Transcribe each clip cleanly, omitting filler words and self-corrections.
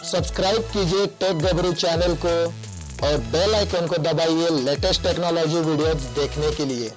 Subscribe कीजिए take गबरू channel को और बेल आइकन को दबाइए लेटेस्ट टेक्नोलॉजी वीडियोस देखने के लिए।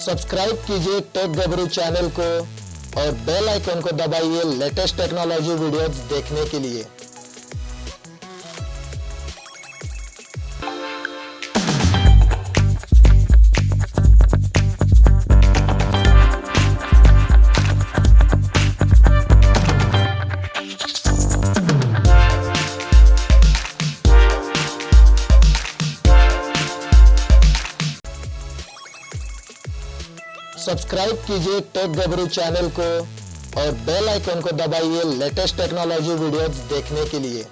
सब्सक्राइब कीजिए टेक गबरू चैनल को और बेल आइकन को दबाइए लेटेस्ट टेक्नोलॉजी वीडियोस देखने के लिए। सब्सक्राइब कीजिए टेक गबरू चैनल को और बेल आइकन को दबाइए लेटेस्ट टेक्नोलॉजी वीडियोस देखने के लिए।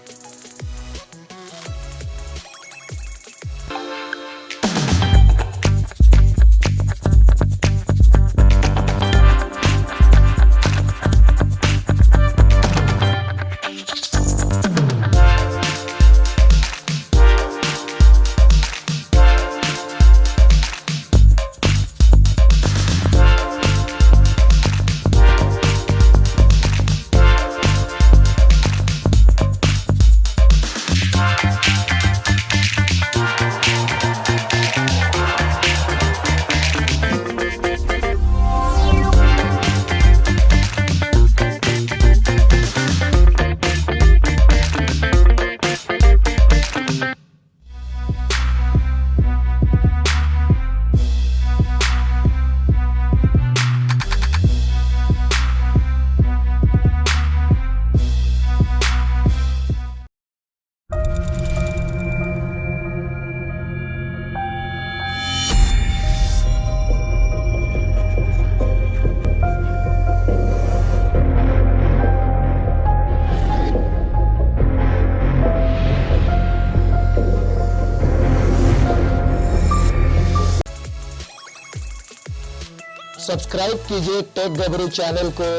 सब्सक्राइब कीजिए टेक गबरू चैनल को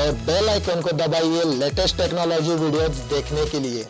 और बेल आइकन को दबाइए लेटेस्ट टेक्नोलॉजी वीडियोस देखने के लिए।